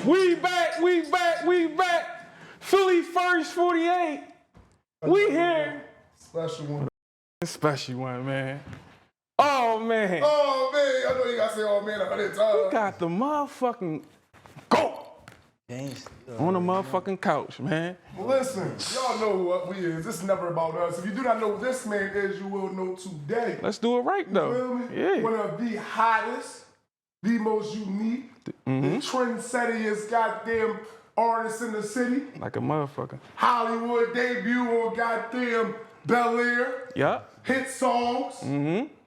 We back. Philly first 48. We here. Special one, man. Oh, man. Oh, man. I know you got to say, oh, man, 100 times. We got the motherfucking GOAT on the motherfucking couch, man. Listen, y'all know what we is. This is never about us. If you do not know who this man is, you will know today. Let's do it right, though. You feel me? Yeah. One of the hottest, the most unique, the trendsettiest goddamn artists in the city. Like a motherfucker. Hollywood debut on goddamn Bel Air. Yup. Hit songs.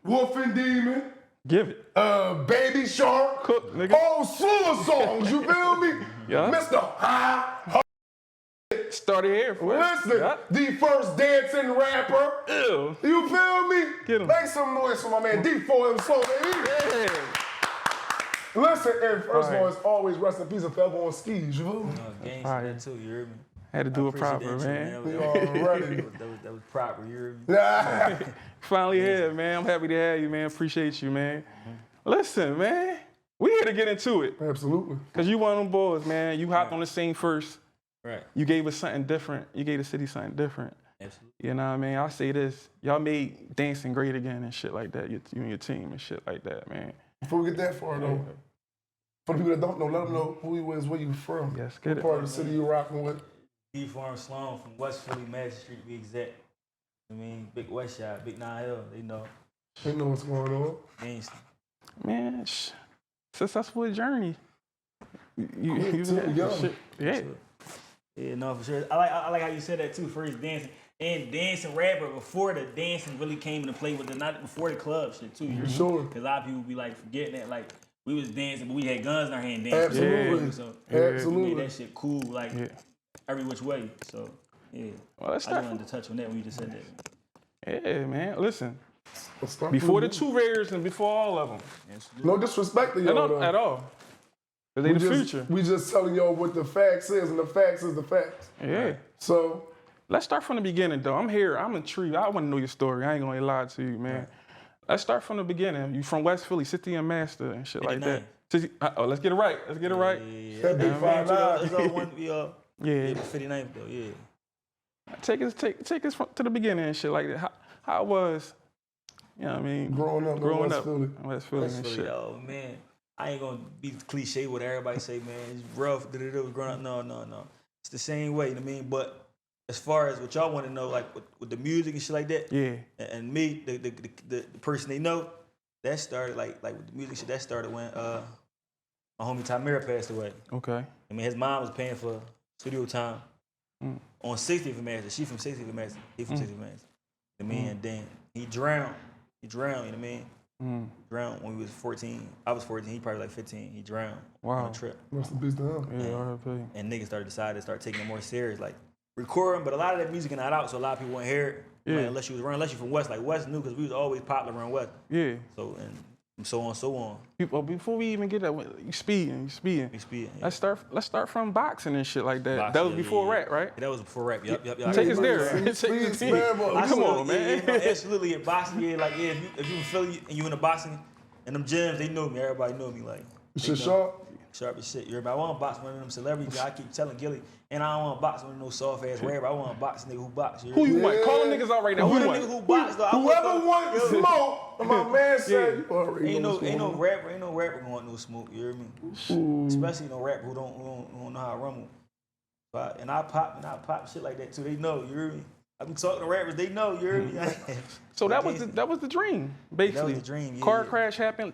Wolf and Demon. Give it. Baby Shark. Cook, nigga. Whole slew of songs, you feel me? Yeah. Mr. High. Started here for Listen, the first dancing rapper. Ew. You feel me? Get him. Make some noise for my man D4M Slow, baby. Yeah. Listen, and first of all, it's always rest in peace and forever on skis, you feel me? Games that too, you heard me? Had to do it proper, man. We already. That was proper, you heard me? Finally here, man. I'm happy to have you, man. Appreciate you, man. Listen, man. We here to get into it. Absolutely. Because you one of them boys, man. You hopped on the scene first. Right. You gave us something different. You gave the city something different. Absolutely. You know what I mean? I'll say this. Y'all made dancing great again and shit like that. You and your team and shit like that, man. Before we get that far, though, for the people that don't know, let them know who you is, where you from. Yes, get it. What part of the city you rocking with? D4M Sloan from West Philly, Madison Street, to be exact. I mean, Big West Side, Big 9L, they know. They know what's going on. Gangsta. Man, successful journey. You young. Yeah. Yeah, no, for sure. I like how you said that too, first dancing. And dancing rapper before the dancing really came into play with the not before the club shit too. For sure. Because a lot of people be like forgetting that like we was dancing, but we had guns in our hand dancing. Absolutely. Yeah. So Absolutely. we made that shit cool, like every which way. So yeah. Well, let's I start. just wanted to touch on that when you just said that. Yeah, man. Listen. Start Before the two Raiders and before all of them. No disrespect to y'all, though. At all. They the future. We just telling y'all what the facts is, and the facts is the facts. Yeah. So let's start from the beginning, though. I'm here. I'm intrigued. I want to know your story. I ain't gonna lie to you, man. Right. Let's start from the beginning. You from West Philly, City and Master and shit like that. Let's get it right. Let's get it right. That big 5'9". It's all one. Yeah. 59th though. Yeah. Take us to the beginning and shit like that. How it was. You know what I mean? Growing up in West Philly and shit. Oh man, I ain't gonna be cliche what everybody say, man. It's rough. Growing up. No. It's the same way. You know what I mean? But as far as what y'all want to know, like with the music and shit like that, and me, the person they know, that started like with the music shit. That started when my homie Tamira passed away. Okay. I mean, his mom was paying for studio time on 60th and Madison. She from 60th and Madison. He from 60th and Madison. You know what I mean? And then he drowned. You know what I mean? Drowned when he was 14. I was 14. He probably like 15. He drowned on a trip. Rest in peace to him. Yeah, and niggas decided to start taking it more serious, like recording. But a lot of that music is not out, so a lot of people won't hear it. Yeah. Like, unless you from West. Like West knew because we was always popular around West. Yeah. So and so on. People, before we even get that, you speeding. Yeah. Let's start from boxing and shit like that. That was before rap, right? Yeah, that was before rap. Yep. Take us there. Come on, man. Absolutely. In boxing, like if you in Philly and you in the boxing and them gyms, they know me. Everybody know me. Like shit sharp. Sharp as shit. I want to box one of them celebrities. I keep telling Gilly, and I don't want to box one of those soft ass rapper. I want to box nigga who box. Who you want? Call them niggas out right now. Who you want? Who box? Whoever wants smoke, my man said. Ain't no rapper want no smoke. You hear me? Especially no rapper who don't know how to rumble. And I pop shit like that too. They know. You hear me? I been talking to rappers. They know. You hear me? So that was the dream, basically. That was the dream. Yeah, car crash happened.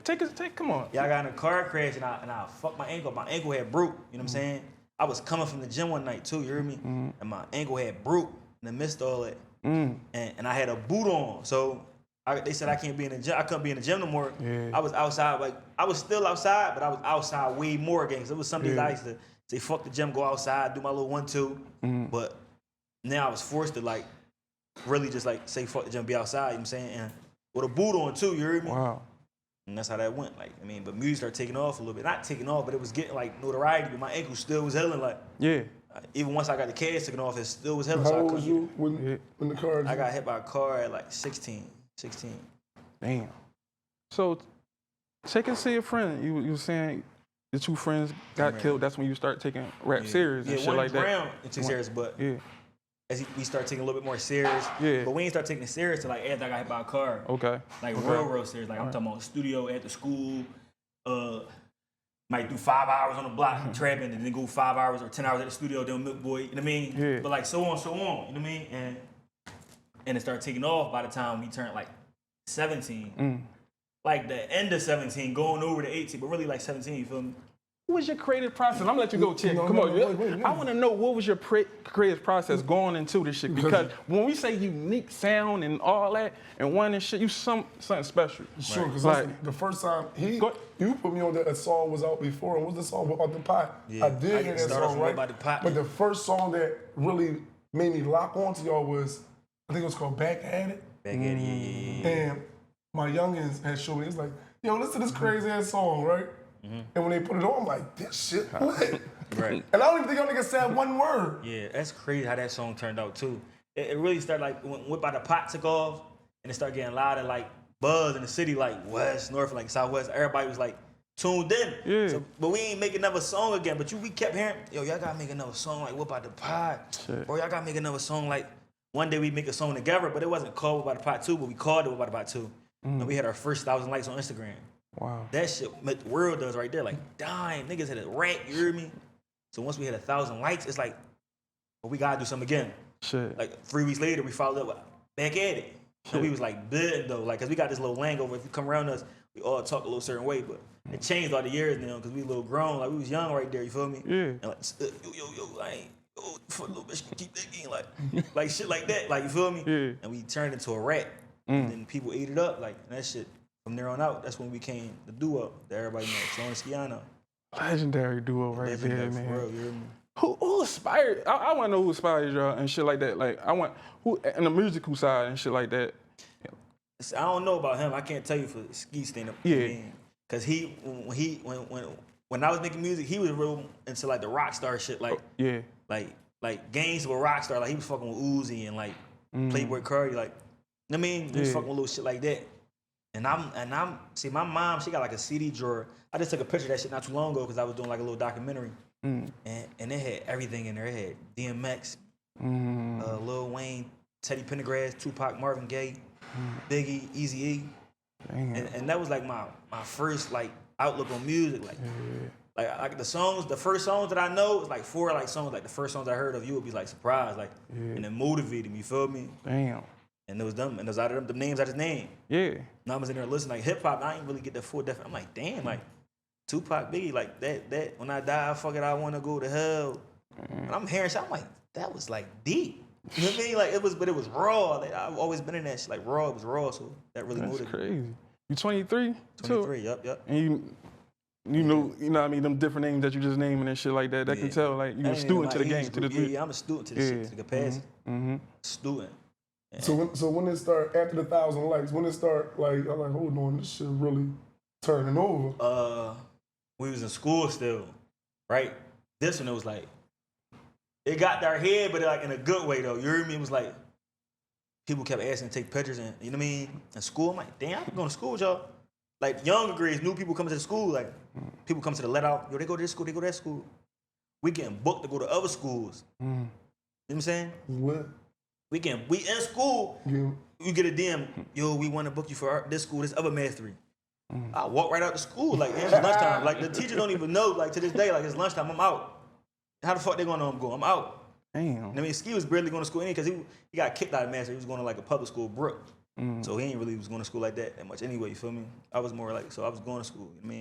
Come on. Yeah, I got in a car crash and I fucked my ankle. My ankle had broke. You know what I'm saying? I was coming from the gym one night too. You hear me? And my ankle had broke in the midst of all that. And I had a boot on, so they said I can't be in the gym. I couldn't be in the gym no more. Yeah. I was outside. Like I was still outside, but I was outside way more again. So it was some days I used to say fuck the gym, go outside, do my little 1-2. But now I was forced to like really just like say fuck the gym, be outside. You know what I'm saying? And with a boot on too. You heard me? Wow. And that's how that went. Like I mean, but music started taking off a little bit. Not taking off, but it was getting like notoriety. But my ankle still was healing. Like even once I got the cast taken off, it still was healing. How old was you when the car? I got hit by a car at like 16. Damn. So Check and see a friend. You were saying your 2 friends got killed. That's when you start taking rap serious and shit like that. Yeah, one and took serious, but as we start taking a little bit more serious. Yeah. But we ain't start taking it serious till like after I got hit by a car. Okay. Like real serious. Like I'm talking about studio after school. Might do 5 hours on the block trapping, and then go 5 hours or 10 hours at the studio doing Milk Boy. You know what I mean? Yeah. But like so on. You know what I mean? And it started taking off by the time we turned like 17. Like the end of 17, going over to 18, but really like 17. You feel me? What was your creative process? I'm gonna let you go, Chick. Come on. Wait. I want to know what was your creative process going into this shit, because when we say unique sound and all that and one and shit, you something special. Sure, because like, the first time you put me on that song was out before, and was the song about the pot? Yeah. I did hear that song, right? About the pot. But the first song that really made me lock onto y'all was, I think it was called Back At It. Back at it, yeah. And my youngins had showed me, it's like, yo, listen to this crazy ass song, right? And when they put it on, I'm like, this shit lit. Right. And I don't even think y'all niggas said one word. Yeah, that's crazy how that song turned out too. It really started like when Whip by the Pot took off, and it started getting louder, like buzz in the city, like west, north, like southwest. Everybody was like tuned in. Yeah. So, but we ain't make another song again. But we kept hearing, yo, y'all gotta make another song like Whip by the Pot. Shit. Or y'all gotta make another song like. One day we make a song together, but it wasn't called Whip by the Pot 2, but we called it Whip by the Pot 2. And we had our first 1,000 likes on Instagram. wow. That shit met the world does right there. Like, dang, niggas had a rank, you hear me? So once we had 1,000 likes, it's like, well, we gotta do something again. Shit. Like 3 weeks later, we followed up with Back At It. And we was like, big though, like, cause we got this little lingo. If you come around us, we all talk a little certain way, but it changed all the years now, cause we a little grown, like we was young right there, you feel me? Yeah. And like, yo, I ain't, for a little bitch, keep thinking, like shit like that, like, you feel me? Yeah. And we turned into a rap. And then people ate it up, like, and that shit. From there on out, that's when we became the duo that everybody knows, Sloan and Skiano. Legendary duo right there, man. For real, you hear me? Who inspired? I want to know who inspired y'all and shit like that. Like, I want who in the musical side and shit like that. I don't know about him. I can't tell you for Ski stand up. Yeah. Cause when I was making music, he was real into like the rock star shit, like Yeah. like gangs of a rock star. Like he was fucking with Uzi and like Playboy Cardi, like I mean, he was fucking with little shit like that. And I'm see my mom, she got like a CD drawer. I just took a picture of that shit not too long ago because I was doing like a little documentary. And it had everything in there. It had DMX, Lil Wayne, Teddy Pendergrass, Tupac, Marvin Gaye, Biggie, Eazy-E. And that was like my first like outlook on music. Like the first songs that I know is like 4 like songs. Like the first songs I heard of you would be like surprised, like and it motivated me. You feel me? Damn. And it was them, and it was out of them names I just named. Yeah. Now I was in there listening like hip hop. I ain't really get the full definition. I'm like, damn, like Tupac, Biggie, like that. When I die, fuck it, I wanna go to hell. And I'm hearing shit. I'm like, that was like deep. You know what I mean? Like it was raw. Like, I've always been in that shit. Like raw, it was raw. So that really That's motivated me. crazy. You 23? 23. Yep. And you know what I mean, them different names that you just naming and shit like that. That can tell like you a student to the game, to the Yeah, I'm a student to the shit, to the capacity. Student. So when it start after the 1,000 likes, when it start like I'm like, hold on, this shit really turning over. We was in school still, right? This one it was like it got to our head, but like in a good way though. You hear me? It was like people kept asking to take pictures, and you know what I mean? In school, I'm like, damn, I'm going to school with y'all. Like younger grades, new people coming to the school, like people come to the let out. Yo, they go to this school, they go to that school. We getting booked to go to other schools. You know what I'm saying? What? We in school, you get a DM, yo, we want to book you for this school, this other mastery. I walk right out to school, like, it's lunchtime. Like, the teacher don't even know, like, to this day, like, it's lunchtime, I'm out. How the fuck they gonna know I'm going? I'm out. Damn. I mean, Ski was barely going to school anyway, because he got kicked out of mastery. He was going to, like, a public school, Brook. So he ain't really was going to school like that much anyway, you feel me? I was more like, so I was going to school, you know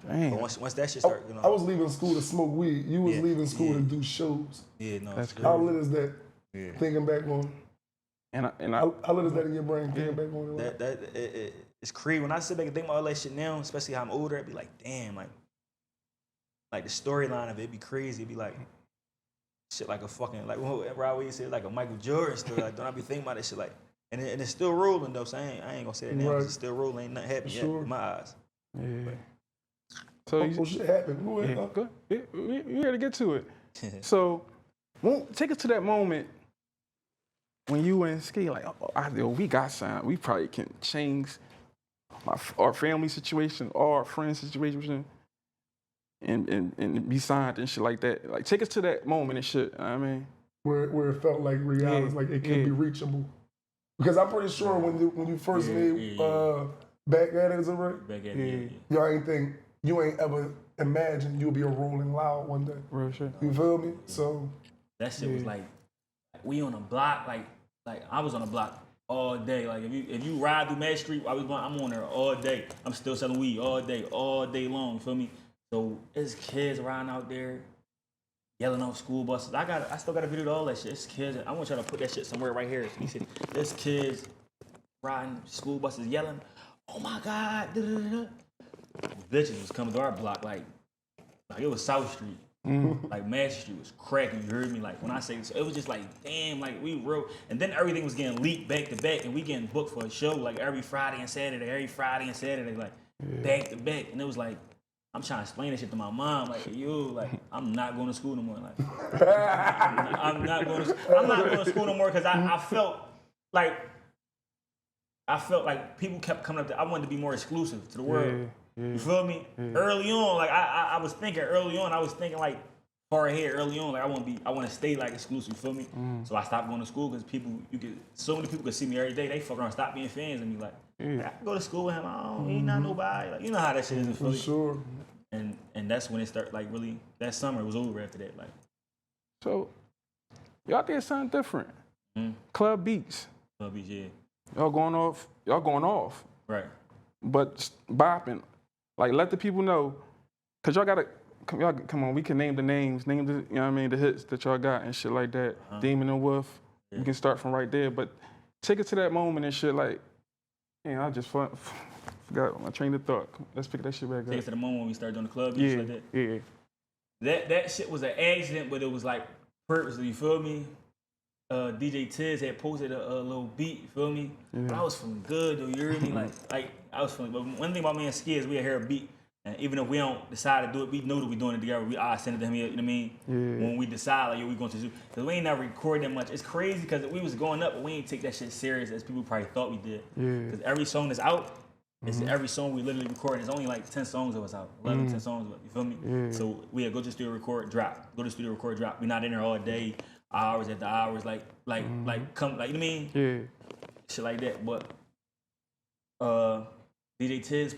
what I mean? Damn. But once that shit started, you know. I was leaving school to smoke weed. You was leaving school to do shows. Yeah, no. That's How lit is that? Yeah. Thinking back on. How lit is that in your brain? Thinking back on it. It's crazy. When I sit back and think about all that shit now, especially how I'm older, I'd be like, damn, like the storyline of it be crazy. It'd be like shit like a fucking, like what Robbie said, like a Michael Jordan story. Like, don't I be thinking about that shit like, and it's still rolling though, so I ain't gonna say that now, 'cause it's still rolling, ain't nothing happened yet in my eyes. Yeah. So shit happened. Go ahead. Go. We here to get to it. So, take us to that moment when you and Ski like, we got signed. We probably can change our family situation, our friend situation, and be signed and shit like that. Like take us to that moment and shit. I mean, where it felt like reality, like it could be reachable. Because I'm pretty sure when you first made Back at It, is it right? Back at it, You ain't ever imagined you'll be a Rolling Loud one day. real shit. You feel me? So that shit was like we on a block, like I was on a block all day. Like if you ride through Mass Street, I'm on there all day. I'm still selling weed all day long. You feel me? So there's kids riding out there, yelling off school buses. I still got a video of all that shit. It's kids. I want y'all to put that shit somewhere right here. He said, there's kids riding school buses yelling, "Oh my God!" Bitches was coming to our block like it was South Street. Like Mass Street was cracking, you heard me? Like when I say this, it was just like, damn, like we real. And then everything was getting leaked back to back, and we getting booked for a show like every Friday and Saturday, like back to back. And it was like, I'm trying to explain that shit to my mom, like, like I'm not going to school no more. Like I'm not going to school no more because I felt like people kept coming up to, I wanted to be more exclusive to the world. You feel me? Early on, like I was thinking like far ahead early on, like I want to stay like exclusive. You feel me? So I stopped going to school because so many people could see me every day. They fuck around, stop being fans of me. Like I can go to school with him. He's not nobody. Like you know how that shit is in Philly. For sure. And that's when it started. Like really, that summer it was over after that. Like So y'all did something different. Club beats. yeah. Y'all going off. Right. But bopping. Like, let the people know, because y'all come on, we can name the names, name the, you know what I mean, the hits that y'all got and shit like that. Demon and Wolf, we can start from right there. But take it to that moment and shit like, I just forgot my train of thought. Let's pick that shit back up. Take it to the moment when we started doing the club and shit like that. Yeah. That shit was an accident, but it was like purposely, you feel me? DJ Tiz had posted a little beat, you feel me? But I was feeling good though, you hear me? Like I was feeling, but one thing about me and Ski is we hear a beat, and even if we don't decide to do it, we know that we're doing it together. We send it to him, you know what I mean? When we decide, like, we going to do, because we ain't never recorded that much. It's crazy because we was going up, but we ain't take that shit serious as people probably thought we did. Because every song that's out, it's every song we literally record. It's only like 10 songs of us out, 11, 10 songs of us, you feel me? So we go to the studio, record, drop. Go to the studio, record, drop. We're not in there all day, hours after hours, like come, like, you know what I mean? Shit like that. But DJ Tiz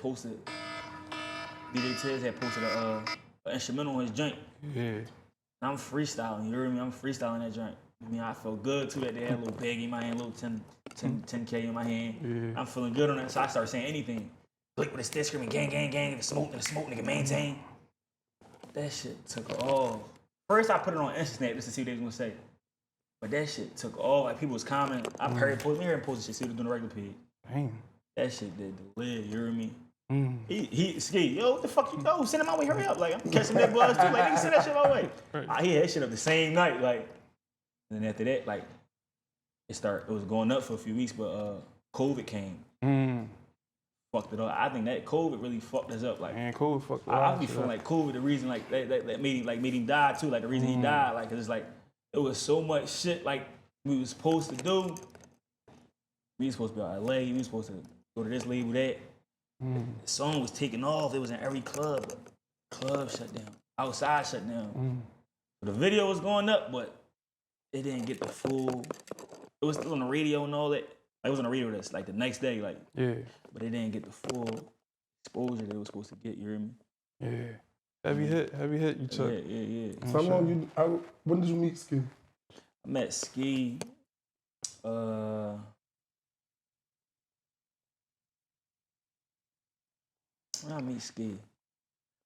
had posted an instrumental on his joint. I'm freestyling, you hear me? I'm freestyling that joint. I mean, I felt good too that they had a little bag in my hand, a little 10K in my hand. I'm feeling good on that, so I started saying anything. Blick with a stick screaming, gang, gang, gang, and the smoke, nigga, maintain. That shit took off. First, I put it on Instasnap just to see what they was gonna say. But that shit took off. Like, people was commenting. I heard him post shit, see what they doing the regular page. Damn. That shit did the lid, you hear me? He Ski, yo, what the fuck you know? Send it my way, hurry up. Like, I'm catching that buzz too. Like, nigga, send that shit my way. He had that shit up the same night. Like, and then after that, like, it was going up for a few weeks, but COVID came. Fucked it up. I think that COVID really fucked us up. Like, man, COVID fucked I be feeling like COVID, the reason like that made him die too. Like the reason he died, like, cause it's like it was so much shit like we was supposed to do. We was supposed to be out LA. We was supposed to go to this label, that. The song was taking off. It was in every club. Club shut down. Outside shut down. The video was going up, but it didn't get the full. It was still on the radio and all that. Like, it was on the radio that's like the next day, like. But it didn't get the full exposure they was supposed to get. You hear me? Heavy hit you took. Yeah. So when did you meet Ski? I met Ski. When I meet Ski,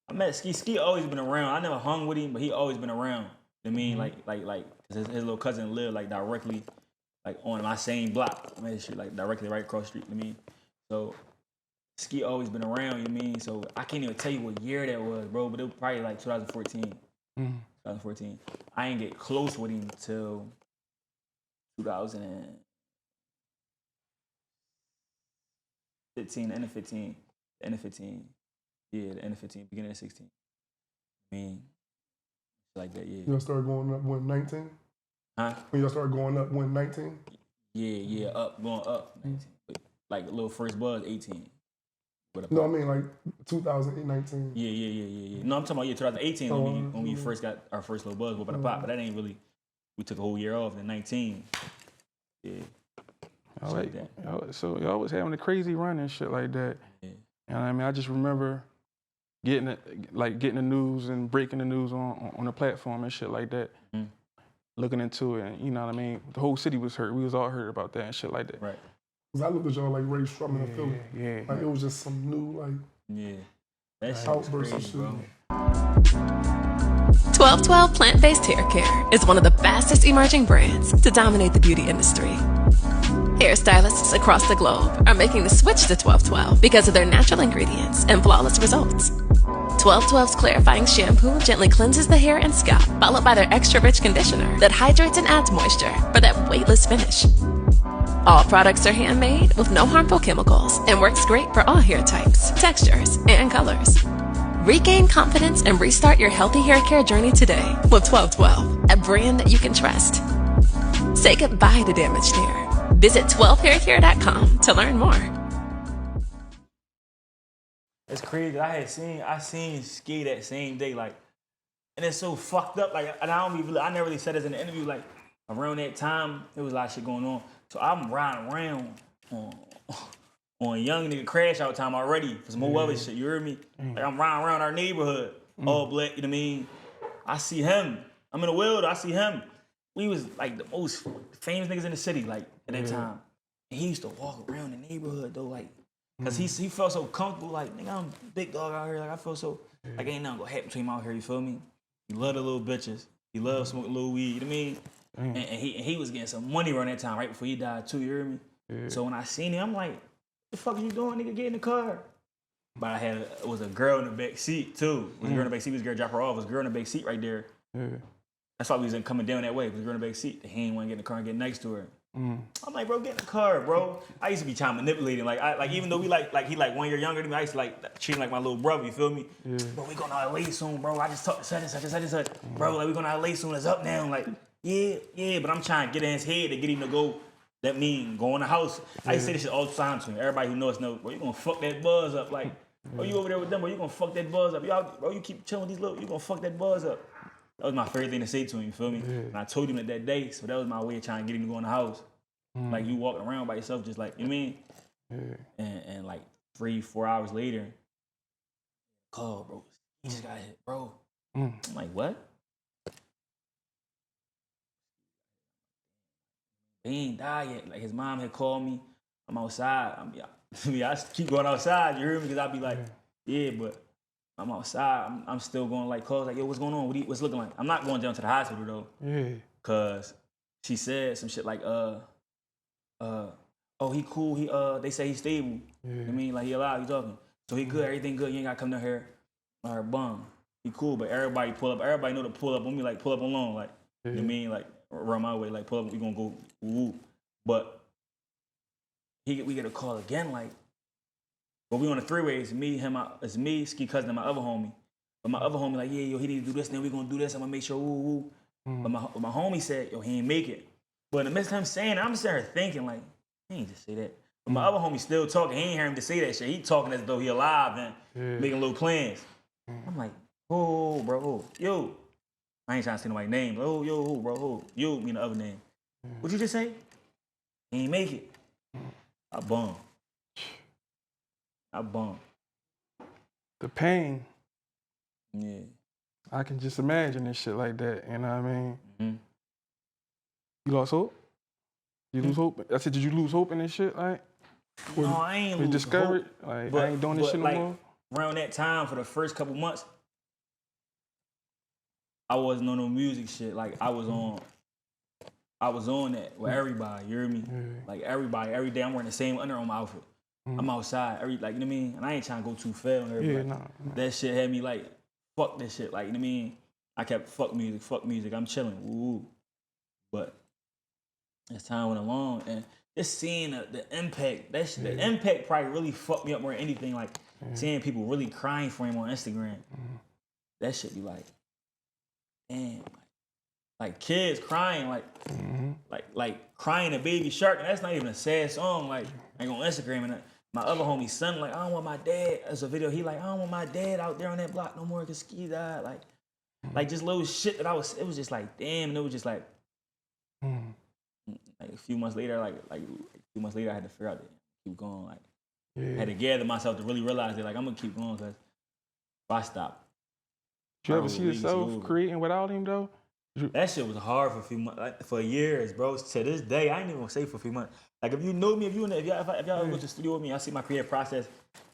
I met Ski. Ski always been around. I never hung with him, but he always been around. You know what I mean? Like his little cousin lived like directly, like on my same block. I mean, shit, like directly right across the street. You know what I mean? So Ski always been around. You know what I mean? So I can't even tell you what year that was, bro. But it was probably like 2014. 2014. I ain't get close with him till 2015, end of 15. End of 15. Yeah, the end of 15, beginning of 16. I mean, like that, yeah. Y'all started going up when 19? Huh? When y'all started going up when 19? Yeah, going up, 19. But like a little first buzz, 18. No, I mean like 2019. Yeah. No, I'm talking about 2018 when we first got our first little buzz with a pop, but that ain't really. We took a whole year off in 19. Yeah. So y'all was having a crazy run and shit like that. Yeah. And I mean, I just remember getting the news and breaking the news on the platform and shit like that. Mm-hmm. Looking into it, and you know what I mean. The whole city was hurt. We was all hurt about that and shit like that. Right. Cause I looked at y'all like Ray Strum in the Philly. Yeah. Like it was just some new like. Yeah. That shit outburst crazy, and bro. shit. 1212 Plant-Based Hair Care is one of the fastest emerging brands to dominate the beauty industry. Hairstylists across the globe are making the switch to 1212 because of their natural ingredients and flawless results. 1212's clarifying shampoo gently cleanses the hair and scalp, followed by their extra rich conditioner that hydrates and adds moisture for that weightless finish. All products are handmade with no harmful chemicals and works great for all hair types, textures, and colors. Regain confidence and restart your healthy hair care journey today with 1212, a brand that you can trust. Say goodbye to damaged hair. Visit 12haircare.com to learn more. It's crazy. I seen Ski that same day, like, and it's so fucked up. Like, and I never really said this in the interview. Like, around that time, there was a lot of shit going on. So I'm riding around on young nigga crash out time already for some more other shit. You heard me? Like I'm riding around our neighborhood, all black. You know what I mean? I see him. I'm in the wheel. I see him. We was like the most famous niggas in the city, like at that time. And he used to walk around the neighborhood though, like. Cause he felt so comfortable, like, nigga, I'm a big dog out here. Like I feel so, like ain't nothing gonna happen between him out here, you feel me? He love the little bitches. He love smoking little weed, you know what I mean? And he was getting some money around that time, right before he died too, you hear me? So when I seen him, I'm like, the fuck are you doing, nigga? Get in the car. But it was a girl in the back seat too. It was a girl in the back seat, was a girl drop her off. It was a girl in the back seat right there. That's why we was coming down that way. It was a girl in the back seat. He ain't want to get in the car and get next to her. I'm like, bro, get in the car, bro. I used to be trying to manipulate him. Like even though we he like 1 year younger than me, I used to like treat him like my little brother, you feel me? Bro, we going to LA soon, bro. I just talked to such. Bro, like we going to LA soon, it's up now. Like, yeah, but I'm trying to get in his head to get him to go. That mean go in the house. I used to say this shit all the time to him. Everybody who knows, bro, you gonna fuck that buzz up. Like, bro, you over there with them, bro, you gonna fuck that buzz up. Y'all, bro, you keep chilling with these little, you gonna fuck that buzz up. That was my favorite thing to say to him, you feel me? And I told him that day, so that was my way of trying to get him to go in the house. Like you walking around by yourself, just like, you know what I mean? And like 3-4 hours later, call, bro. He just got hit, bro. I'm like, what? He ain't died yet. Like his mom had called me. I'm outside. I keep going outside. You hear me? Because I be like, yeah, but I'm outside. I'm still going like calls like, yo, what's going on? What's looking like? I'm not going down to the hospital though. Cause she said some shit like, oh, he cool. They say he's stable. You know what I mean? Like he alive, he talking. So he good, everything good. You ain't gotta come down here. All right, bum. He cool, but everybody pull up. Everybody know to pull up on me, like pull up alone, like you know what I mean? Like run my way, like pull up. We gonna go woo. But we get a call again, like, but we on the three-way. It's me, Ski Cousin, and my other homie. But my other homie like, yeah, yo, he need to do this. Then we gonna do this. I'm gonna make sure woo. But my homie said, yo, he ain't make it. But in the midst of him saying it, I'm just there thinking like, he ain't just say that. But my other homie still talking. He ain't hear him to say that shit. He talking as though he alive and making little plans. I'm like, oh, bro, yo. I ain't trying to say nobody's name. Oh, yo, bro, who? You mean the other name. What'd you just say? He ain't make it. I bummed. The pain. Yeah. I can just imagine and shit like that. You know what I mean? You lost hope? You lose hope? I said, did you lose hope in this shit? Like, no, I ain't lose discouraged? hope. Like, But, I ain't doing this shit no like, more? Around that time, for the first couple months, I wasn't on no music shit. Like, I was on that with everybody, you hear me? Like, everybody, every day I'm wearing the same Under Armour outfit. I'm outside, you know what I mean? And I ain't trying to go too far on everybody. That shit had me like, fuck this shit, like, you know what I mean? I kept fuck music, I'm chilling, woo. But as time went along, and just seeing the impact, the impact probably really fucked me up more than anything. Like seeing people really crying for him on Instagram, that shit be like, damn, like kids crying, like crying a Baby Shark, and that's not even a sad song. Like on Instagram, and my other homie's son, like, I don't want my dad. As a video, he like, I don't want my dad out there on that block no more because Ski died. Like just little shit that it was just like, damn, and it was just like, like a few months later, I had to figure out that keep going. Like, I had to gather myself to really realize that, like, I'm gonna keep going because if I stop. Did you ever see yourself creating without him though? That shit was hard for a few months, like, for years, bro. To this day, I ain't even gonna say for a few months. Like, if you know me, if y'all ever go to the studio with me, I see my creative process.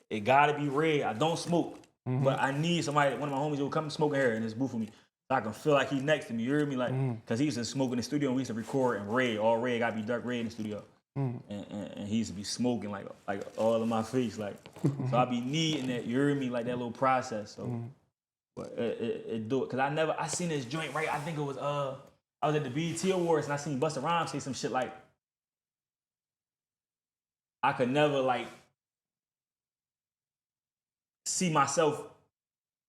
It gotta be red. I don't smoke, but I need somebody. One of my homies will come smoke here in this booth with me, so I can feel like he next to me. You hear me? Like, cause he used to smoke in the studio, and we used to record in red. All red, gotta be dark red in the studio. And he used to be smoking like all in my face, like. So I be needing that. You hear me? Like that little process. So. But it do it, cause I seen this joint, right? I think it was I was at the BET Awards and I seen Busta Rhymes say some shit like, I could never like see myself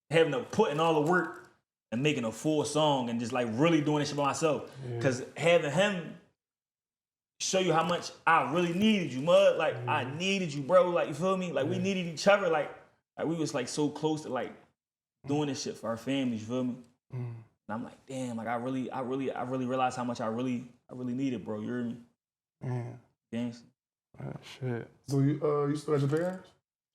having to put in all the work and making a full song and just like really doing this shit by myself. Cause having him show you how much I really needed you, mud. Like I needed you, bro. Like you feel me? Like we needed each other. Like we was like so close to like doing this shit for our families, you feel me? And I'm like, damn, like I really realized how much I really needed, bro. You hear me? Gangsta. Shit. So you still at your parents?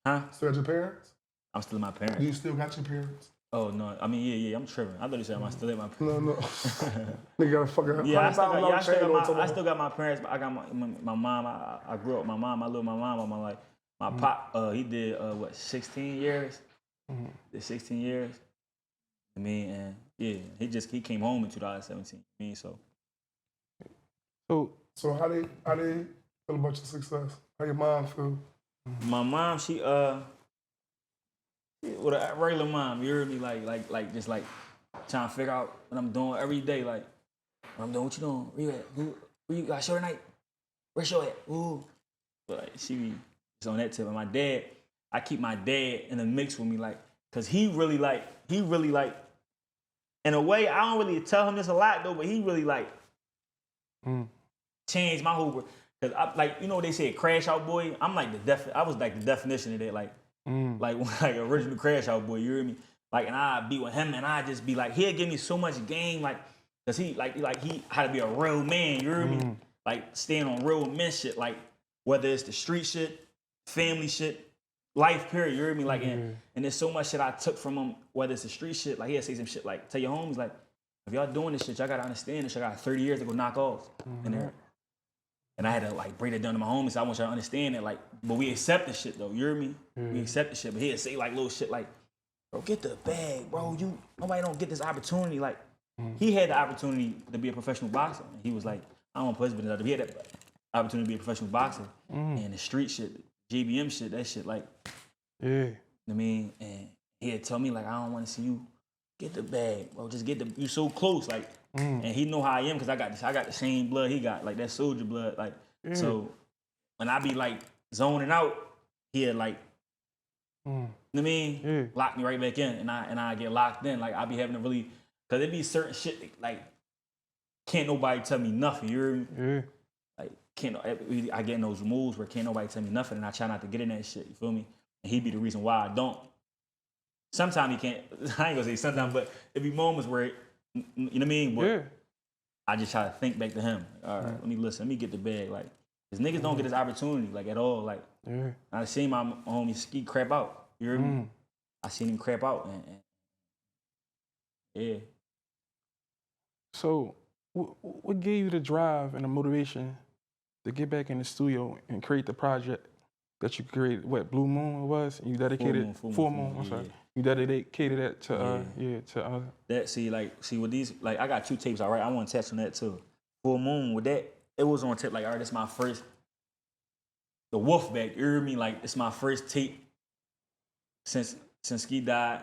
Huh? Still at your parents? I'm still at my parents. Do you still got your parents? Oh no, I mean yeah, I'm tripping. I thought you said I'm still at my parents. No. Nigga got a fucking Yeah, I still got my parents, but I got my mom. I grew up with my mom. I lived with my mom all my life. My pop, he did 16 years. Did 16 years. I mean, and yeah, he came home in 2017. I mean, so how they feel about your success? How your mom feel? my mom, she with a regular mom, you heard me, like just like trying to figure out what I'm doing every day. Like, what I'm doing, what you doing? Where you at? Where you got show tonight? Where's show at? Ooh. But like, she be just on that tip. And my dad, I keep my dad in the mix with me, like, cause he really like, in a way, I don't really tell him this a lot though, but he really like changed my whole, cause I, like, you know what they say, crash out boy? I'm like I was like the definition of that, like original crash out boy, you hear me? Like, and I'd be with him and I'd just be like, he'll give me so much game, like, cause he had to be a real man, you hear me? Like, staying on real men shit, like, whether it's the street shit, family shit, life period, you hear me? Like, and there's so much shit I took from him, whether it's the street shit, like, he'll say some shit like, tell your homies, like, if y'all doing this shit, y'all gotta understand this shit. I got 30 years to go knock off in there. And I had to, like, break it down to my homies, so I want y'all to understand that, like, but we accept this shit, though, you hear me? We accept this shit, but he'll say, like, little shit like, bro, get the bag, bro, nobody don't get this opportunity, like, he had the opportunity to be a professional boxer. He was like, I don't want to put his business out there. He had that opportunity to be a professional boxer. And the street shit, JBM shit, that shit, like, you know what I mean? And he had told me, like, I don't want to see you get the bag, bro. Just get you so close, like, and he know how I am because I got the same blood he got, like that soldier blood, like. So when I be like zoning out, he'd like, you know what I mean? Lock me right back in, and I get locked in. Like I be having to really, cause it be certain shit that, like, can't nobody tell me nothing. You hear me? Like I get in those moves where can't nobody tell me nothing, and I try not to get in that shit. You feel me? And he be the reason why I don't. Sometimes he can't. I ain't gonna say sometimes, but it be moments where, you know what I mean? But I just try to think back to him. All right, let me listen. Let me get the bag. Like, cause niggas don't get this opportunity, like, at all. Like, I seen my homie Ski crap out. You hear me? I seen him crap out, and yeah. So, what gave you the drive and the motivation to get back in the studio and create the project that you created? What, Blue Moon it was? And you dedicated Full Moon. I'm sorry. You dedicated that to that. See with these, like, I got 2 tapes. All right, I want to touch on that too. Full Moon with that, it was on tape. Like, all right, this is my first. The Wolfback, you hear me? Like, it's my first tape since Ski died,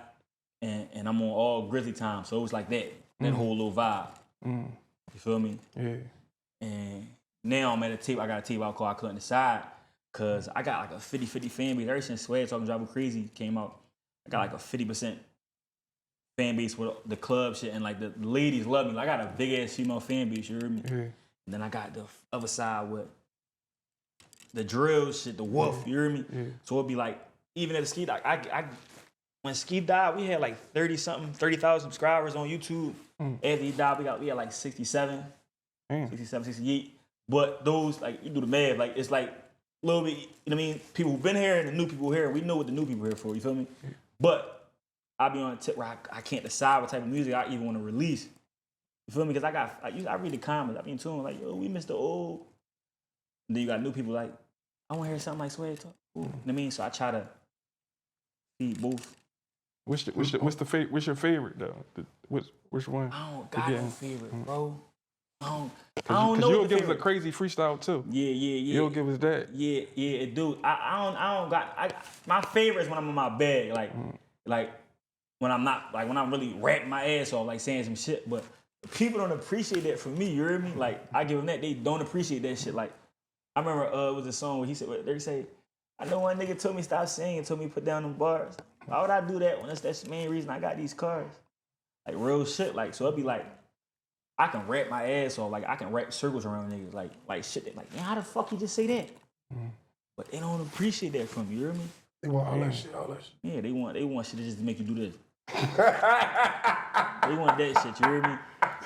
and I'm on all Grizzly time. So it was like that whole little vibe. You feel me? Yeah. And now I'm at a tape. I got a tape out called I Couldn't Decide, cause I got like a 50-50 fan base. Ever since Swag Talking Drive Crazy came out, I got like a 50% fan base with the club shit, and like the ladies love me. Like, I got a big ass female fan base. You hear me? And then I got the other side with the drill shit, the wolf, you hear me? So it'd be like, even at the Ski, like when Ski died, we had like 30,000 subscribers on YouTube. After he died, we had like 67, 68. But those, like, you do the math, like, it's like a little bit, you know what I mean? People who've been here and the new people here, we know what the new people here for, you feel me? But I be on a tip where I can't decide what type of music I even want to release. You feel me? Because I read the comments, I be in tune, like, yo, we miss the old. And then you got new people like, I want to hear something like Swag Talk. You know what I mean? So I try to feed both. What's your favorite though? Which one? I don't got no favorite, bro. I don't know. Because you'll give us a crazy freestyle too. Yeah. You'll give us that. Yeah, it do. I don't got. My favorite is when I'm in my bag, like when I'm not, like when I'm really rapping my ass off, like saying some shit. But people don't appreciate that from me. You hear me? Like I give them that, they don't appreciate that shit. Like I remember it was a song where he said, they say, I know one nigga told me stop singing, told me put down them bars. Why would I do that when that's the main reason I got these cars? Like real shit. Like so it'd be like, I can rap my ass off. Like I can rap circles around niggas. Like shit. That, like, man, how the fuck you just say that? But they don't appreciate that from you. You hear me? They want all that shit. Yeah, they want shit just to make you do this. They want that shit. You hear me?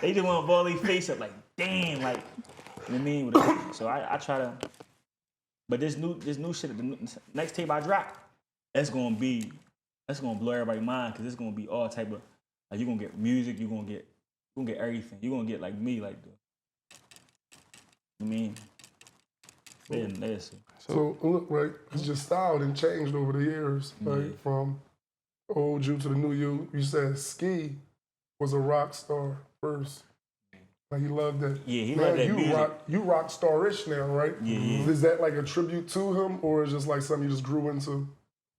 They just want to ball their face up. Like damn. Like you know what I mean? So I try to. But this new shit. The next tape I drop, that's gonna blow everybody's mind because it's gonna be all type of. Like you gonna get music. You gonna get everything. You're gonna get like me, like I mean, that's it. So look, right, it's your style done changed over the years, right? From old you to the new you. You said Ski was a rock star first. Like he loved that. Yeah, he loved that music. You rock star-ish now, right? Yeah. Is that like a tribute to him, or is it just like something you just grew into?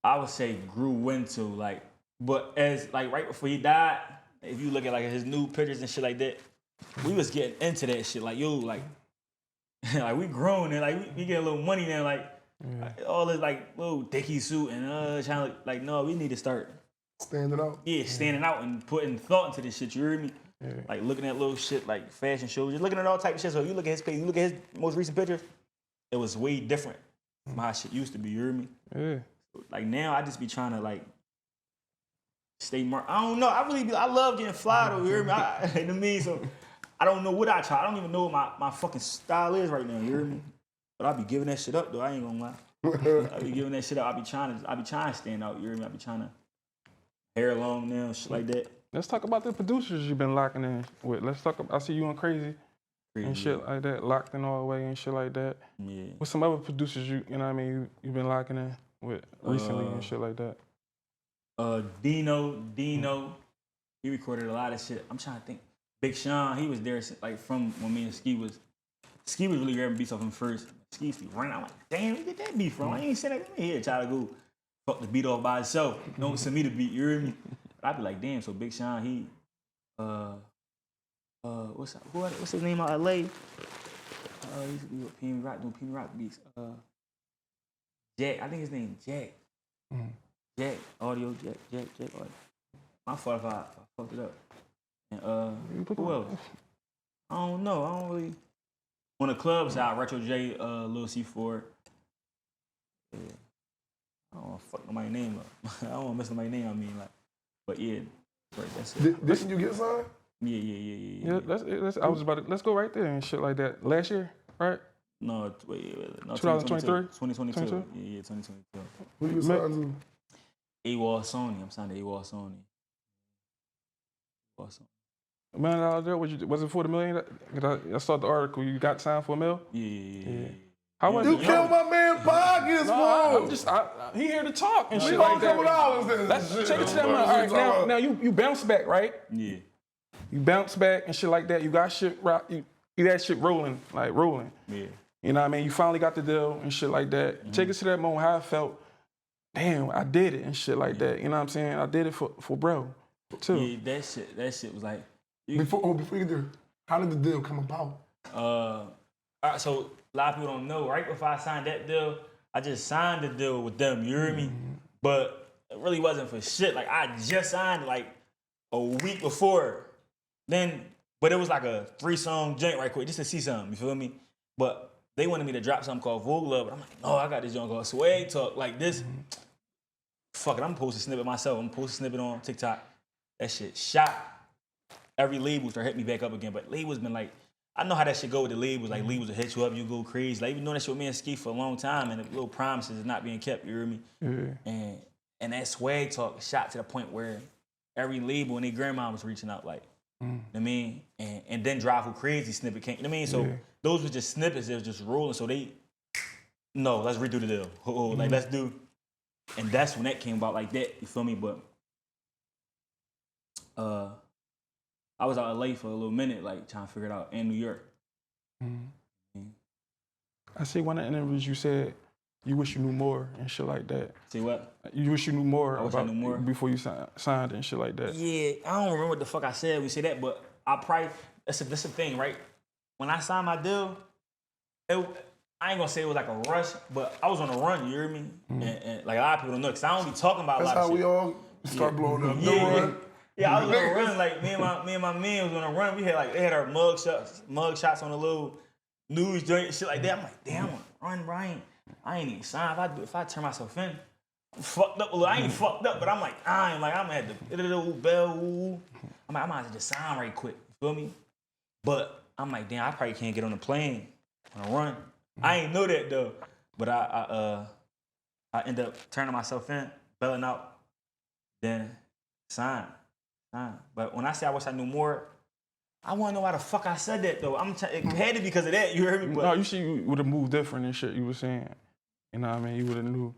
I would say grew into, like, but as like right before he died, if you look at like his new pictures and shit like that, we was getting into that shit. Like, yo, like, like we grown and like we get a little money now, like all this like little dicky suit and trying to like, no, we need to start standing out. Yeah, standing out and putting thought into this shit. You hear me? Yeah. Like looking at little shit like fashion shows, just looking at all type of shit. So if you look at his page, you look at his most recent pictures, it was way different from how shit used to be. You hear me? Yeah. Like now, I just be trying to like stay more. I don't know. I love getting fly though. You hear me? You know what I mean? So I don't know what I try. I don't even know what my fucking style is right now. You hear me? But I be giving that shit up though. I ain't gonna lie. I be giving that shit up. I be trying to stand out. You hear me? I be trying to hair long now, shit like that. Let's talk about the producers you've been locking in with. Let's talk. I see you on Crazy and shit like that, locked in all the way and shit like that. Yeah. What's some other producers you know what I mean you've been locking in with recently and shit like that? Dino, he recorded a lot of shit. I'm trying to think. Big Sean, he was there like from when me and Ski was really grabbing beats off him first. Ski used to be running. I'm like, damn, where you get that beat from? I ain't seen that in here. Try to go fuck the beat off by itself. Don't send me the beat. You hear me? But I be like, damn. So Big Sean, he, what's his name out of LA? He used to be with P Rock, doing P Rock beats. Jack, I think his name Jack. Jack, audio, Jack. Audio. My fault if I fucked it up. And who else? I don't know. I don't really. On the club side, Retro J, Lil C4. Yeah. I don't want to fuck nobody's name up. I don't want to mess nobody's name. I mean, like, but yeah, right, that's it. Didn't you get signed? Yeah. I was about to. Let's go right there and shit like that. Last year, right? No, no, 2023? 2022. Yeah, 2022. Who you signed to? AWOL Sony. I'm signed to AWOL Sony. $1 million there, was it for the million? I saw the article. You got signed for $1 million? Yeah. How was You it? killed my man pockets, bro. He here to talk and We shit gonna like that. $2 Let's take it to that money. All right, now you bounce back, right? Yeah. You bounce back and shit like that. You got shit you got shit rolling. Yeah. You know what I mean? You finally got the deal and shit like that. Mm-hmm. Take us to that moment how I felt. Damn, I did it and shit like that. You know what I'm saying? I did it for bro, too. Yeah, that shit was like. Before you do, how did the deal come about? All right, so a lot of people don't know. Right before I signed that deal, I just signed the deal with them. You hear me? But it really wasn't for shit. Like I just signed it like a week before. But it was like a 3-song joint right quick just to see something. You feel me? But they wanted me to drop something called Vogue Love, but I'm like, no, I got this joint called Swag Talk. Like this, fuck it, I'm posting a snippet myself. I'm posting a snippet on TikTok. That shit shot. Every label started hitting me back up again, but labels been like, I know how that shit go with the labels. Like labels will hit you up, you go crazy. Like even doing that shit with me and Ski for a long time, and the little promises is not being kept. You hear me? Yeah. And that Swag Talk shot to the point where every label and their grandma was reaching out, like, you know what I mean? And then Drive Who Crazy snippet came, you know what I mean? So those were just snippets that was just rolling. So no, let's redo the deal. Like, let's do. And that's when that came about like that, you feel me? But I was out of LA for a little minute, like, trying to figure it out in New York. I see one of the interviews you said you wish you knew more and shit like that. See what? You wish you knew more I wish I about knew more. before you signed and shit like that. Yeah, I don't remember what the fuck I said when we said that, but I probably, that's the thing, right? When I signed my deal, I ain't gonna say it was like a rush, but I was on a run, you hear me? And like a lot of people don't know, because I don't be talking about That's a lot of shit. how we all start blowing up. Yeah, No run. Yeah, I was on a run, like me and my man was on a run. We had like, they had our mug shots on the little news joint and shit like that. I'm like, damn, I'm run, Ryan. I ain't even signed. If I turn myself in, I'm fucked up a little. I ain't fucked up, but I'm like, I'm at the bell. I'm like, I might as well just sign right quick. You feel me? But I'm like, damn, I probably can't get on the plane on a run. I ain't know that though. But I end up turning myself in, belling out, then sign. But when I say I wish I knew more, I want to know why the fuck I said that though. It had to be because of that. You heard me? But No, you would have moved different and shit. You were saying, you know what I mean? You would have knew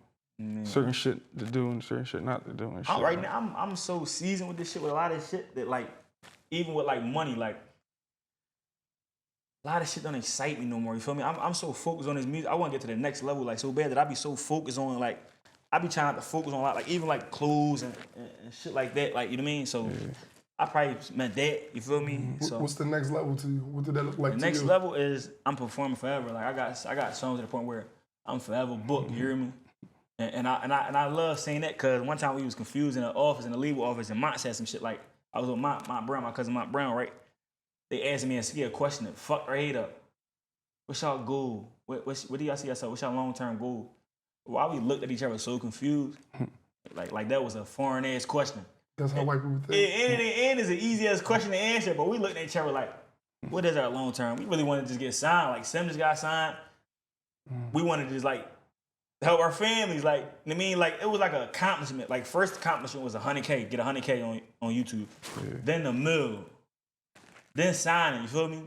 certain shit to do and certain shit not to do and shit. Right now, I'm so seasoned with this shit, with a lot of shit that like, even with like money, like a lot of shit don't excite me no more. You feel me? I'm so focused on this music. I want to get to the next level like so bad that I be so focused on like, I be trying to focus on a lot, like even like clothes and shit like that. Like, you know what I mean? So I probably meant that. You feel me? So What's the next level to you? What did that look like the to next you? level is I'm performing forever. Like I got songs to the point where I'm forever booked. You hear me? And I love saying that because one time we was confused in the office, in the legal office, and Mont said some shit like, I was with Mont Brown, my cousin Mont Brown, right? They asked me and Ski a question that fucked our head up. What's y'all goal? What do y'all see yourself? What's y'all long-term goal? Why we looked at each other so confused? like that was a foreign ass question. That's how white people think. And it's an easy ass question to answer, but we looked at each other like, what is our long term? We really wanted to just get signed. Like Sim just got signed. We wanted to just like help our families. Like, you know what I mean? Like it was like an accomplishment. Like first accomplishment was $100K, get $100K on YouTube. Then the mill. Then signing, you feel me?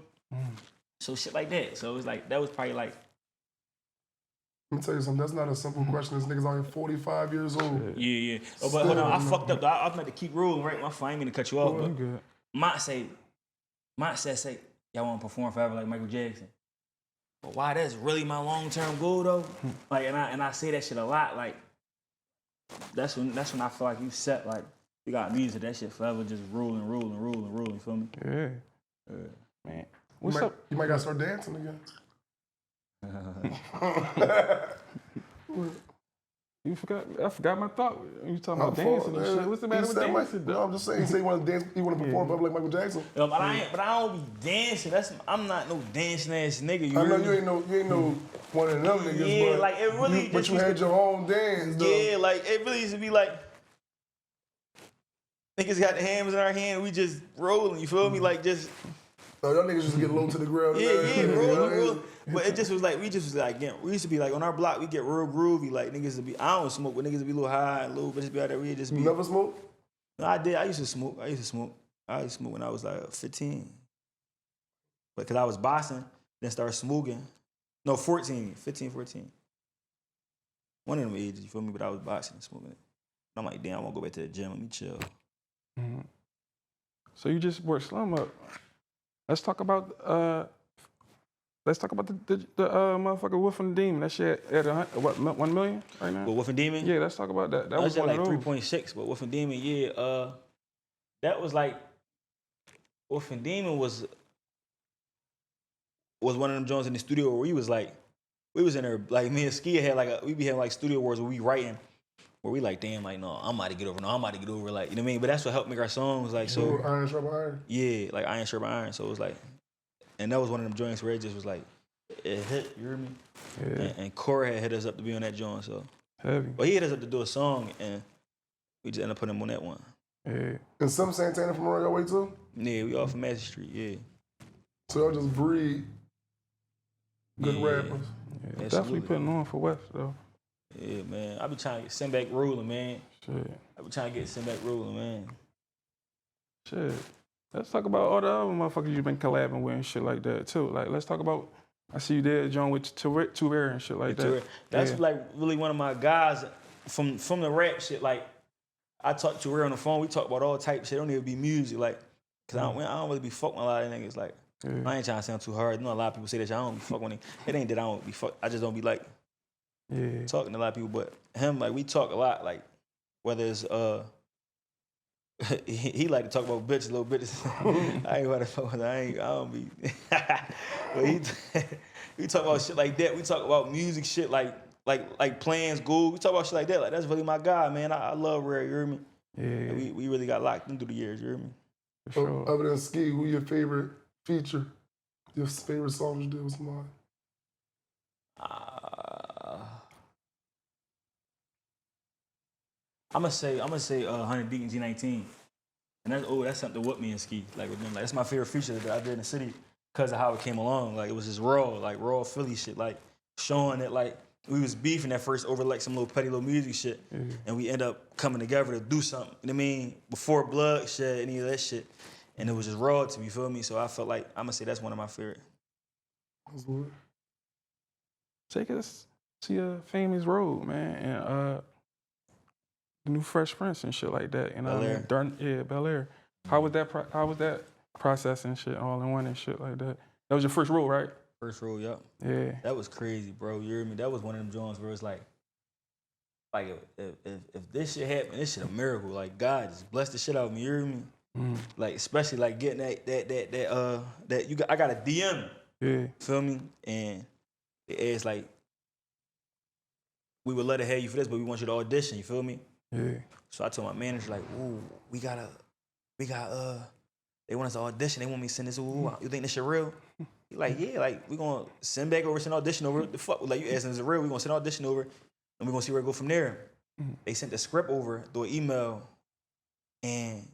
So shit like that. So it was like, that was probably like, Let me tell you something. That's not a simple question. This nigga's only 45 years old. yeah. Oh, but hold on, I fucked up. I was meant to keep rolling, right? My phone, I ain't mean to cut you off. But Good. Mont said, y'all want to perform forever like Michael Jackson. But why that's really my long-term goal though? Like, and I say that shit a lot. Like, that's when I feel like you set, like, you got music, that shit forever just rolling. You feel me? Yeah. Man. What's you might, up? You might gotta start dancing again. You forgot? I forgot my thought. You talking about dancing and shit. What's the matter with dancing? No, I'm just saying. Say you want to dance, you want to perform public like Michael Jackson. But I don't be dancing. I'm not no dancing ass nigga. I know you ain't no one of them niggas. Yeah, but like it really. But you had your own dance, though. Yeah, like it really used to be like niggas got the hammers in our hand. We just rolling. You feel me? Like just. Oh, y'all niggas just get low to the ground. Yeah, rolling. But it just was like, we used to be like, on our block, we get real groovy. Like, niggas would be, I don't smoke, but niggas would be a little high, a little bitches be out there. We just be. You never smoke? No, I did. I used to smoke. I used to smoke when I was like 15. But because I was boxing, then started smoking. No, 15, 14. One of them ages, you feel me? But I was boxing and smoking it. I'm like, damn, I want to go back to the gym. Let me chill. Mm-hmm. So you just work Slum Up. Let's talk about the motherfucker Wolf and the Demon. That shit at 1 million right now? But Wolf and Demon? Yeah, let's talk about that. That was at one like of those. 3.6, but Wolf and Demon, yeah. That was like, Wolf and Demon was one of them joints in the studio where we was in there, like me and Ski had we be having like studio wars where we writing, where we like, damn, like, no, I'm about to get over, like, you know what I mean? But that's what helped make our songs, like, so. Iron sharp iron? Yeah, like iron sharp iron, so it was like, and that was one of them joints where it just was like, it hit, you hear me? Yeah. And Corey had hit us up to be on that joint, so. Heavy. But he hit us up to do a song, and we just ended up putting him on that one. Yeah. And some Santana from around your way too? Yeah, we off of Massey Street, yeah. So y'all just breed good rappers. Yeah, Absolutely. definitely putting on for West though. Yeah, man. I be trying to get sent back rolling, man. Shit. I be trying to get sent back rolling, man. Shit. Let's talk about all the other motherfuckers you've been collabing with and shit like that too. Like, let's talk about. I see you did John with Two and shit like that. That's yeah. like really one of my guys from the rap shit. Like, I talk to her on the phone. We talk about all type of shit. It don't even be music, like, cause I don't really be fucking with a lot of niggas. Like, I ain't trying to sound too hard. You know, a lot of people say that shit. I don't be fucking with it. It ain't that I don't be fuck. I just don't be like talking to a lot of people. But him, like, we talk a lot. Like, whether it's he like to talk about bitches, little bitches. I ain't want to fuck with. I don't be. But we talk about shit like that. We talk about music shit like plans, goals. We talk about shit like that. Like, that's really my guy, man. I love Rare. You hear me? Yeah. We really got locked in through the years. You hear me? For sure. Other than Ski, who your favorite feature? Your favorite song you did was mine. I'm gonna say 100 Deep in G19, and that's something to whip me and Ski. Like with them, like that's my favorite feature that I did in the city because of how it came along. Like it was just raw Philly shit, like showing that like we was beefing at first over like some little petty little music shit, and we end up coming together to do something. You know what I mean? Before bloodshed, any of that shit, and it was just raw to me. You feel me? So I felt like I'm gonna say that's one of my favorite. That's good. Take us to your famous road, man, and the new Fresh Prince and shit like that. You know what I mean? Bel Air. How was that process and shit all in one and shit like that? That was your first role, right? First role, yup. Yeah. That was crazy, bro. You hear me? That was one of them joints where it's like if this shit happened, this shit a miracle. Like God just blessed the shit out of me. You hear me? Like especially like getting that I got a DM. Yeah. Feel me? And it's like we would let it have you for this, but we want you to audition. You feel me? Yeah. So I told my manager like, ooh, we got they want us to audition. They want me to send this. Ooh, you think this shit real? He like, yeah, like we gonna send back over, send audition over. The fuck, like you asking is it real? We gonna send audition over, and we gonna see where it go from there. They sent the script over through an email, and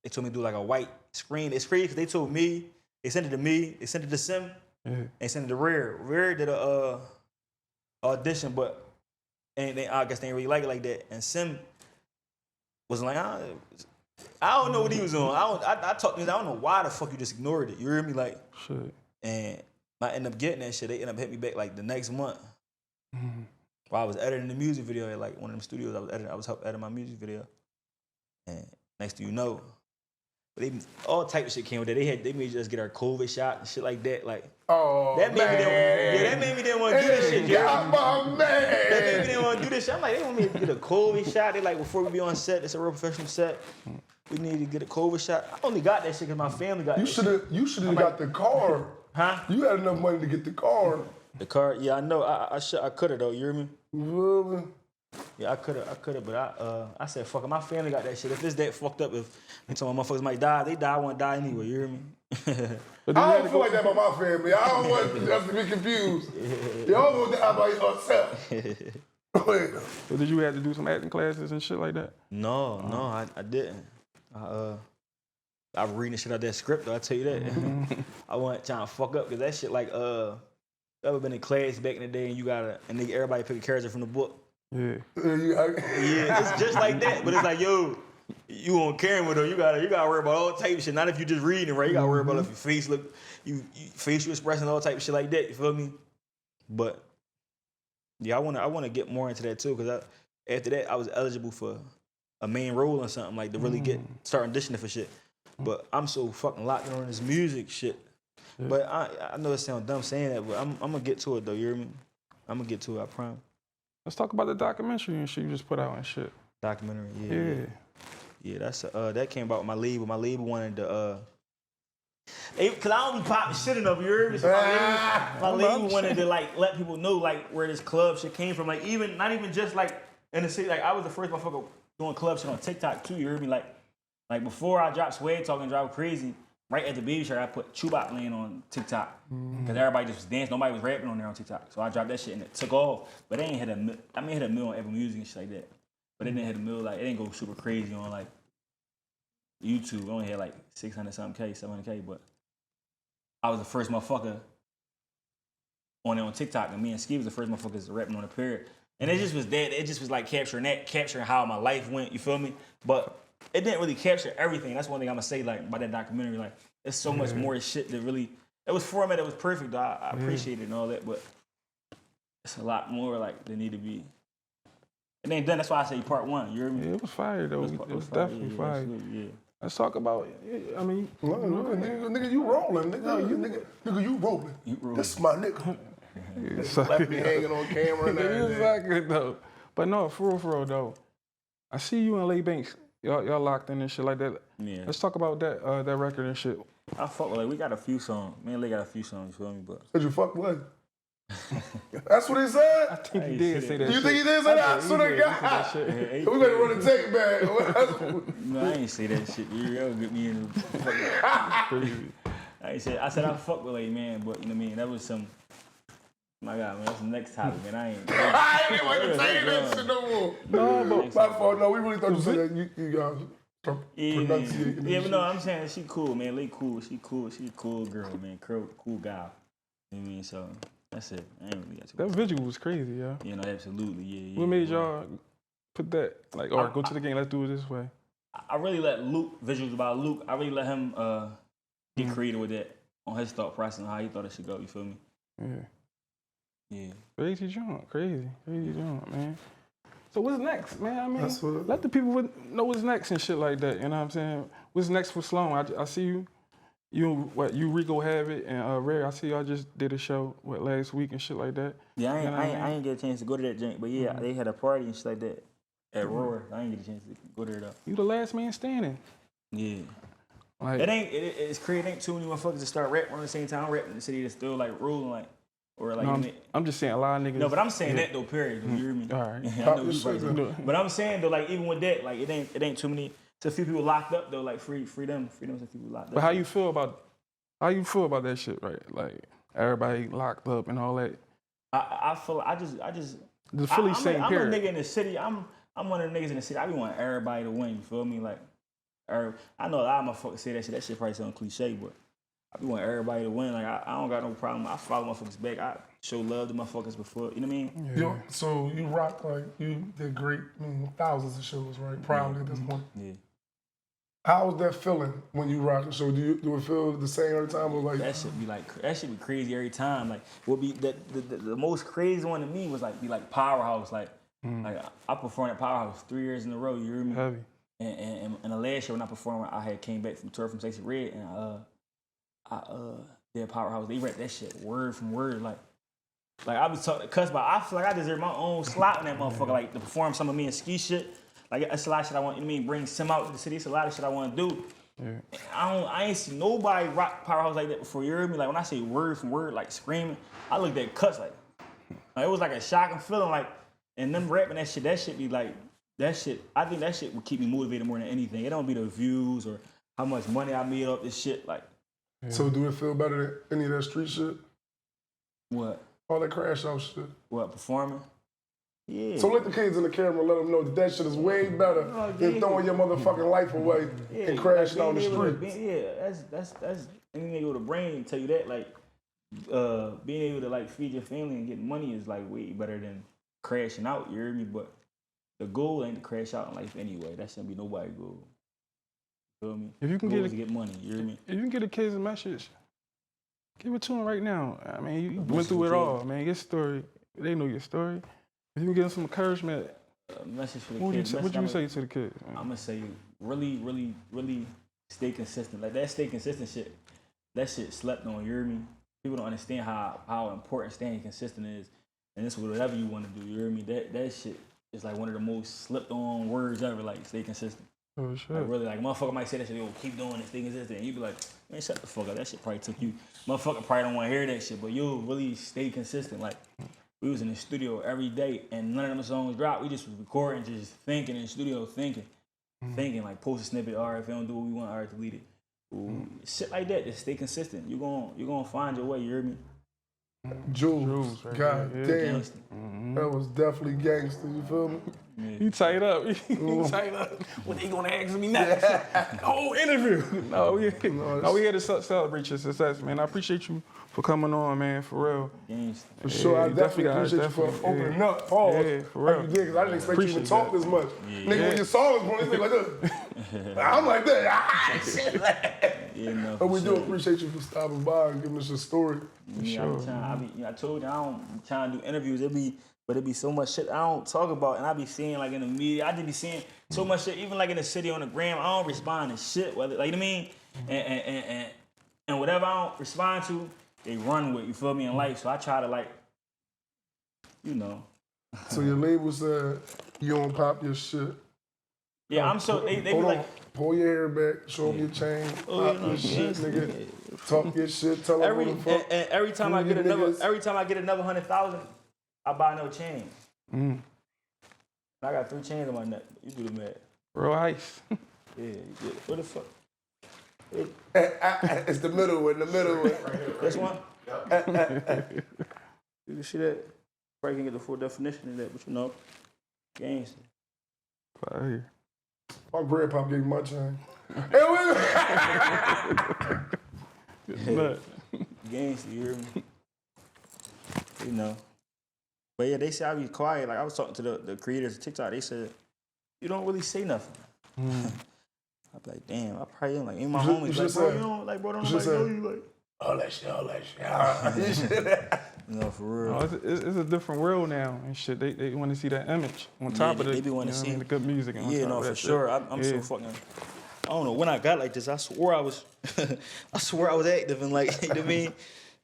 they told me to do like a white screen. It's crazy because they told me they sent it to me, they sent it to Sim, and they sent it to Rare. Rare did a audition, but I guess they didn't really like it like that. And Sim was like, I don't know what he was on. I talked to him. I don't know why the fuck you just ignored it. You hear me? Like, shit. And I ended up getting that shit. They ended up hitting me back like the next month. While I was editing the music video at like one of them studios I was helping edit my music video. And next thing you know, but all type of shit came with that. They made us get our COVID shot and shit like that. Like, that made me didn't want to do this shit, Jerry. My man. That made me didn't want to do this shit. I'm like, they want me to get a COVID shot. They like, before we be on set, it's a real professional set. We need to get a COVID shot. I only got that shit because my family got that shit. You should have got the car. Huh? You had enough money to get the car. The car, yeah, I know. I could have though. You hear me? Really? Yeah, I could have, but I said, fuck it. My family got that shit. If it's that fucked up, if they told my motherfuckers might die, they die. I want to die anyway. You hear me? I don't feel like that about my family. I don't want us to be confused. Y'all want to die by yourself. So did you have to do some acting classes and shit like that? No, I didn't. I was reading the shit out that script though, I tell you that. I wasn't trying to fuck up because that shit like ever been in class back in the day and you gotta everybody pick a character from the book. Yeah. Yeah, it's just like that. But it's like, yo, you on camera though, you gotta worry about all type of shit. Not if you just reading, right? You gotta worry about if your face look, you facial expressing all type of shit like that. You feel me? But yeah, I wanna get more into that too, because after that I was eligible for a main role or something like to really start auditioning for shit. But I'm so fucking locked in on this music shit. Yeah. But I know it sounds dumb saying that, but I'm gonna get to it though. You hear me? I'm gonna get to it. I promise. Let's talk about the documentary and shit you just put out and shit. Documentary, yeah. Yeah, that's that came about with my label. My label wanted to cause I don't be popping shit enough, you heard me? So my label wanted to like let people know like where this club shit came from. Like not even just like in the city. Like I was the first motherfucker doing club shit on TikTok too, you heard me? Like before I dropped Swag Talk and Drive Crazy, right at the baby shower, I put Chubak playing on TikTok because everybody just was dancing. Nobody was rapping on there on TikTok. So I dropped that shit and it took off. But it ain't hit it hit a mill on Apple Music and shit like that. But it didn't hit a mill like it didn't go super crazy on like YouTube. It only had like 600 something K, 700K. But I was the first motherfucker on it on TikTok, and me and Ski was the first motherfuckers rapping on the period. And it just was that. It just was like capturing how my life went. You feel me? But it didn't really capture everything. That's one thing I'm gonna say like about that documentary. Like, there's so much more shit that really. It was format. It was perfect. I appreciate it and all that, but it's a lot more like there need to be. It ain't done. That's why I say part one. You hear me? Yeah, it was fire though. It was definitely fire. Yeah. Let's talk about. I mean, nigga, you rolling, nigga, you rolling. This is my nigga. Left me hanging on camera and everything. Exactly though. But no, for real though. I see you and Lay Banks. Y'all locked in and shit like that. Yeah. Let's talk about that record and shit. I fuck with like we got a few songs. Me and Lay got a few songs. You feel me? But Did you fuck with? That's what he said. I think he did say that. You shit. think he did say that? I swear to God. We better run the tape back. No, I ain't say that shit. You'll get me in the I said I fuck with Lay, man, but you know what I mean? That was some. My God, man, that's the next topic, man. I ain't want to say that shit no more. No, but my fault. No, we really thought you said that. You guys pronunciating. Yeah, but no, I'm saying she cool, man. Lay cool. She cool. She a cool girl, man. Cool guy. You know what I mean? So that's it. I ain't really got that visual was crazy, yeah. You know, absolutely, yeah. What made y'all put that like, all right, go to the game. Let's do it this way. I really let Luke visuals about Luke. I really let him get creative with that on his thought process and how he thought it should go. You feel me? Yeah. Yeah. Crazy jump, man. So what's next, man? I mean, let the people know what's next and shit like that. You know what I'm saying? What's next for Sloan? I see you Rico have it and Rare. I see y'all just did a show last week and shit like that. Yeah, I ain't get a chance to go to that joint, but yeah, they had a party and shit like that at Roar. I ain't get a chance to go there though. You the last man standing. Yeah. Like, it's crazy. It ain't too many motherfuckers to start rapping at the same time, rapping in the city that's still like ruling like. Or like, no, I'm just saying a lot of niggas. No, but I'm saying that though. Period. You hear me? All right. I know you probably. But I'm saying though, like even with that, like it ain't too many. It's a few people locked up though. Like free them. Some people locked up. But how you feel about that shit, right? Like everybody locked up and all that. I feel. I just. The Philly same period. I'm a nigga in the city. I'm one of the niggas in the city. I be wanting everybody to win. You feel me? Like, I know a lot of motherfuckers say that shit. That shit probably sound cliche, but. I be want everybody to win. Like I don't got no problem. I follow motherfuckers back. I show love to motherfuckers before. You know what I mean? Yeah. So you rock like you did great. I mean, thousands of shows, right? Proudly at this point. Yeah. How was that feeling when you rock the show? Do it feel the same every time? Or like that should be crazy every time. Like would be the most crazy one to me was like Powerhouse. Like I performed at Powerhouse 3 years in a row. You hear me? Heavy. And the last year when I performed, I had came back from tour from Stacey Red and their Powerhouse, they rap that shit word from word. Like I was talking to cuss about. I feel like I deserve my own slot in that motherfucker. Like to perform some of me and Ski shit. Like it's a lot of shit I want. You know what I mean? Bring Sim out to the city. It's a lot of shit I want to do. Yeah. I ain't seen nobody rock Powerhouse like that before. You heard me? Like when I say word from word, like screaming, I looked at cuts like it was like a shocking feeling. Like and them rapping that shit be like that shit. I think that shit would keep me motivated more than anything. It don't be the views or how much money I made off this shit. Like. Yeah. So do it feel better than any of that street shit? What? All that crash out shit. What, performing? Yeah. So let the kids in the camera let them know that shit is way better than throwing your motherfucking life away and crashing on the streets. That's any nigga with a brain tell you that. Like, being able to like feed your family and get money is like way better than crashing out. You hear me? But the goal ain't to crash out in life anyway. That shouldn't be nobody's goal. Feel me? If you can get money, you hear me? If you can get the kids a message, give it to them right now. I mean, you went through it all, man. Your story, they know your story. If you can give them some encouragement, message for the kids. What you say to the kids? Man? I'm gonna say really, really, really stay consistent. Like that stay consistent shit, that shit slept on. You hear me? People don't understand how important staying consistent is, and it's whatever you want to do. You hear me? That shit is like one of the most slept on words ever. Like stay consistent. Oh, shit. Like really, like motherfucker might say that shit, yo, keep doing this, thing consistent. And you be like, man, shut the fuck up. That shit probably took you. Motherfucker probably don't want to hear that shit, but you really stay consistent. Like, we was in the studio every day, and none of them songs dropped. We just was recording, just thinking in the studio, thinking, like post a snippet. All right, if they don't do what we want, all right, delete it. Shit like that, just stay consistent. You gonna find your way, you hear me? Jules, right God there, damn. Gangsta. That was definitely gangster, you feel me? You tight up. You tight up. What they gonna ask me next? The whole interview. No, we here to celebrate your success, man. I appreciate you for coming on, man, for real. Gangsta. For sure, I you definitely definitely appreciate you for definitely, opening yeah. up. Pause. Yeah, for real. Like you did, because I didn't expect you to even Appreciate talk this much. Nigga, when you saw us, this nigga like that. I'm like that. Ah, shit. Yeah, no. But we for do sure. appreciate you for stopping by and giving us your story. Yeah, I told you I don't be trying to do interviews. It be so much shit I don't talk about, and I be seeing like in the media. I just be seeing so much shit, even like in the city on the gram. I don't respond to shit, whether like you know what I mean, and whatever I don't respond to, they run with. You feel me in life? So I try to like, you know. So your label said you don't pop your shit. Yeah, I'm so they be Hold on. like. Pull your hair back, show them your chain, pop your shit, nigga. Talk your shit, tell them what the fuck. And every time I Who get you another, niggas? every time I get another 100,000, I buy another chain. I got 3 chains on my neck. You do the math. Real ice. Yeah. What the fuck? It's the middle one, This one? You can see that. Probably can get the full definition of that, but you know, gangster. Fire. My grandpa gave me my chain. Look. Gangster, you hear me? You know. But yeah, they say I be quiet. Like I was talking to the creators of TikTok. They said, you don't really say nothing. I be like, damn, I probably am. Like, ain't my homies like, bro, you don't like, bro, don't nobody know you like. All that shit. No, for real. No, it's a different world now and shit. They want to see that image on top of they the, be wanting to see the good music. And on Yeah, top no, of for that sure. shit. I'm so fucking. I don't know when I got like this. I swore I was, I swore I was active and like, you know what I mean.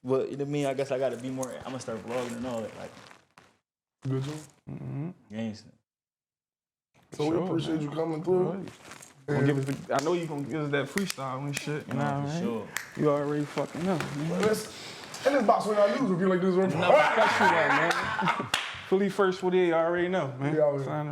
But you know what I mean. I guess I got to be more. I'm gonna start vlogging and all that. Like, Good job. gangster. So we appreciate you coming through. Right. Gonna give us I know you gonna give us that freestyle and shit. You know what I mean? Sure. You already fucking know. Man. And this box when I lose, if you like this one. Special one, man. Philly first for the you already know, man. Yeah, I already- Sign